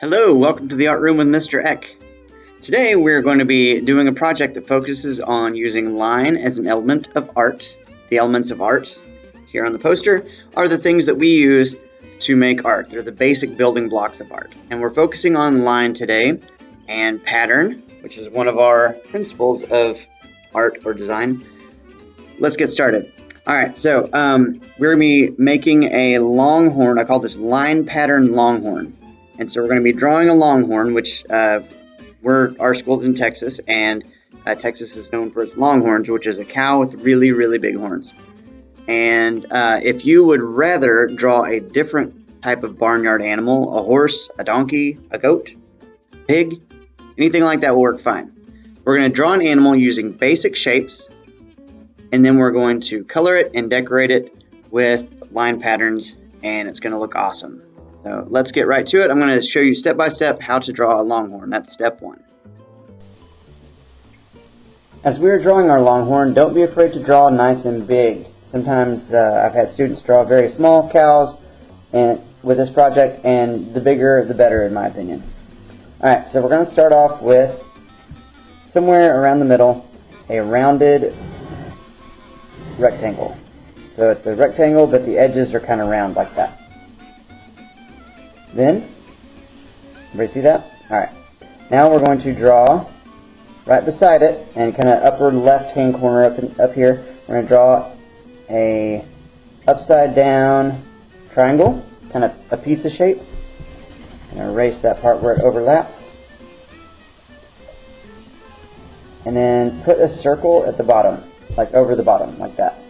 Hello, welcome to the Art Room with Mr. Eck. Today we're going to be doing a project that focuses on using line as an element of art. The elements of art here on the poster are the things that we use to make art. They're the basic building blocks of art. And we're focusing on line today and pattern, which is one of our principles of art or design. Let's get started. Alright, so we're going to be making a longhorn. I call this line pattern longhorn. And so we're going to be drawing a longhorn, which our school is in Texas, and Texas is known for its longhorns, which is a cow with really, really big horns. And if you would rather draw a different type of barnyard animal, a horse, a donkey, a goat, pig, anything like that will work fine. We're going to draw an animal using basic shapes, and then we're going to color it and decorate it with line patterns, and it's going to look awesome. So let's get right to it. I'm going to show you step by step how to draw a longhorn. That's step one. As we're drawing our longhorn, don't be afraid to draw nice and big. Sometimes I've had students draw very small cows with this project, and the bigger the better in my opinion. Alright, so we're going to start off with somewhere around the middle, a rounded rectangle. So it's a rectangle, but the edges are kind of round like that. Then, everybody see that? Alright, now we're going to draw right beside it, and kind of upper left hand corner up here, we're going to draw a upside down triangle, kind of a pizza shape, and erase that part where it overlaps. And then put a circle at the bottom, like over the bottom, like that.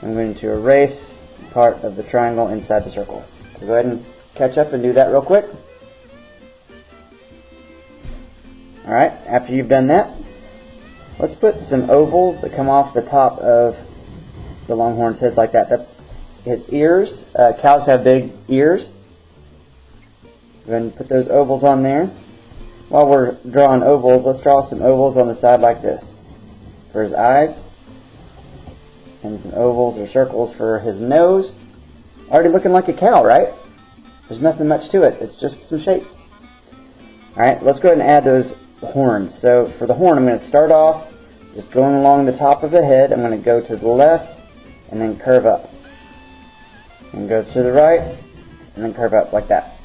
I'm going to erase part of the triangle inside the circle. So go ahead and catch up and do that real quick. Alright, after you've done that, let's put some ovals that come off the top of the longhorn's head like that. That's its ears. Cows have big ears. Go ahead and put those ovals on there. While we're drawing ovals, let's draw some ovals on the side like this for his eyes, and some ovals or circles for his nose. Already looking like a cow, right? There's nothing much to it. It's just some shapes. Alright, let's go ahead and add those horns. So for the horn, I'm going to start off just going along the top of the head. I'm going to go to the left and then curve up. And go to the right and then curve up like that.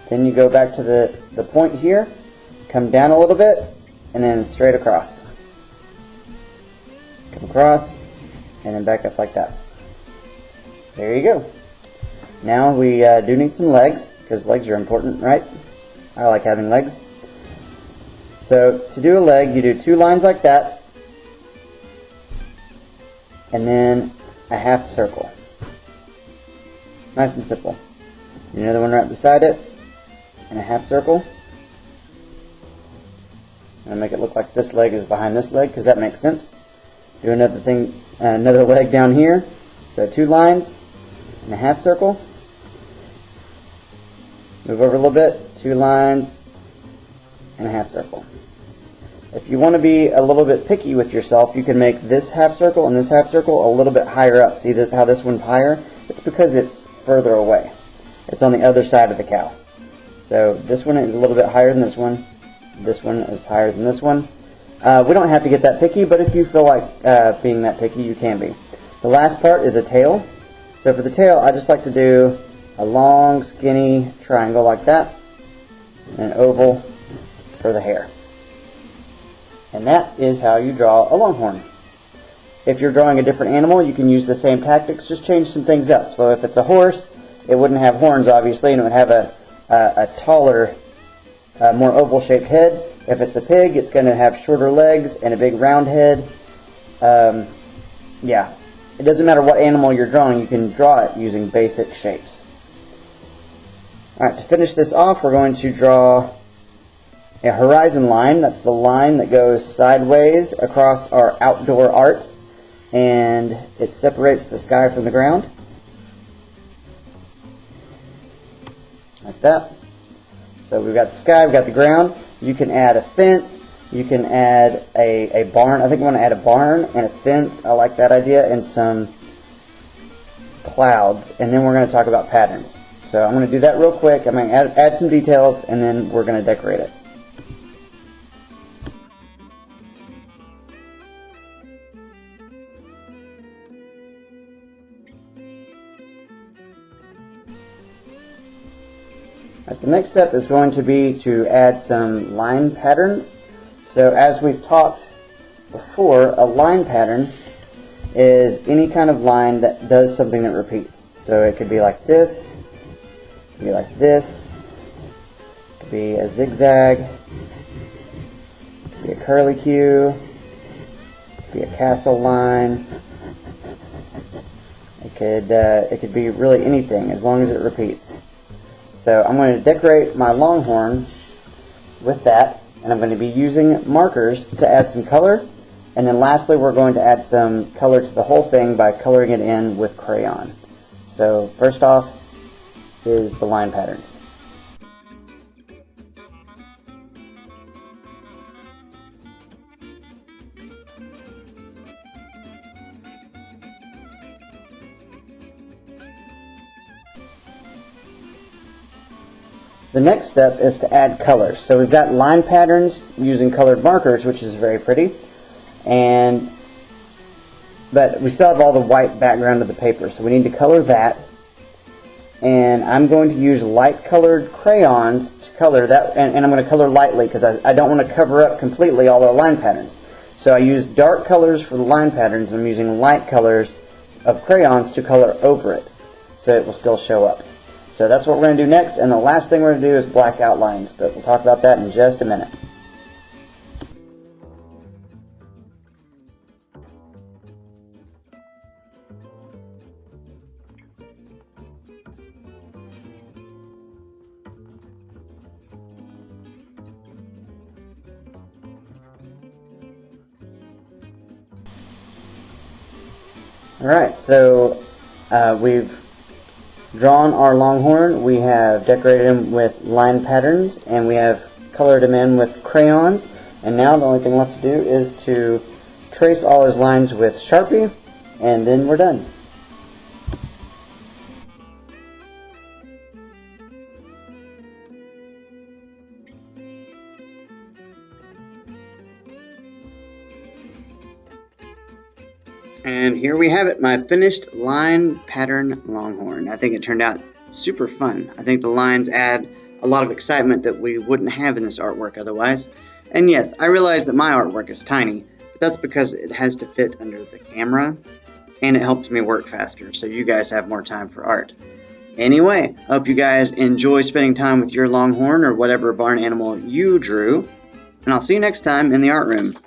Then you go back to the point here, come down a little bit, and then straight across. Come across, and then back up like that. There you go. Now we do need some legs, because legs are important, right? I like having legs. So to do a leg, you do two lines like that, and then a half circle. Nice and simple. Another one right beside it, and a half circle. And make it look like this leg is behind this leg, because that makes sense. Do another leg down here. So two lines and a half circle. Move over a little bit, two lines and a half circle. If you want to be a little bit picky with yourself, you can make this half circle and this half circle a little bit higher up. See how this one's higher? It's because it's further away. It's on the other side of the cow. So this one is a little bit higher than this one. This one is higher than this one. We don't have to get that picky, but if you feel like being that picky, you can be. The last part is a tail. So for the tail, I just like to do a long, skinny triangle like that, and an oval for the hair. And that is how you draw a longhorn. If you're drawing a different animal, you can use the same tactics, just change some things up. So if it's a horse, it wouldn't have horns, obviously, and it would have a taller, more oval-shaped head. If it's a pig, it's going to have shorter legs and a big round head. Yeah, it doesn't matter what animal you're drawing, you can draw it using basic shapes. Alright, to finish this off, we're going to draw a horizon line. That's the line that goes sideways across our outdoor art, and it separates the sky from the ground. Like that. So we've got the sky, we've got the ground. You can add a fence, you can add a barn. I think I want to add a barn and a fence. I like that idea, and some clouds. And then we're going to talk about patterns. So So I'm going to do that real quick. I'm going to add some details, and then we're going to decorate it. Right, the next step is going to be to add some line patterns. So as we've talked before, a line pattern is any kind of line that does something that repeats. So it could be like this, it could be like this, it could be a zigzag, it could be a curlicue, it could be a castle line. It could be really anything as long as it repeats. So I'm going to decorate my Longhorn with that, and I'm going to be using markers to add some color. And then lastly, we're going to add some color to the whole thing by coloring it in with crayon. So first off is the line patterns. The next step is to add colors. So we've got line patterns using colored markers, which is very pretty, but we still have all the white background of the paper, so we need to color that. And I'm going to use light colored crayons to color that, and I'm going to color lightly because I don't want to cover up completely all our line patterns. So I use dark colors for the line patterns, and I'm using light colors of crayons to color over it, so it will still show up. So that's what we're going to do next, and the last thing we're going to do is black outlines, but we'll talk about that in just a minute. Alright, so we've drawn our Longhorn, we have decorated him with line patterns, and we have colored him in with crayons, and now the only thing left to do is to trace all his lines with Sharpie, and then we're done. And here we have it, my finished line pattern Longhorn. I think it turned out super fun. I think the lines add a lot of excitement that we wouldn't have in this artwork otherwise. And yes, I realize that my artwork is tiny, but that's because it has to fit under the camera, and it helps me work faster, so you guys have more time for art. Anyway, I hope you guys enjoy spending time with your Longhorn or whatever barn animal you drew, and I'll see you next time in the art room.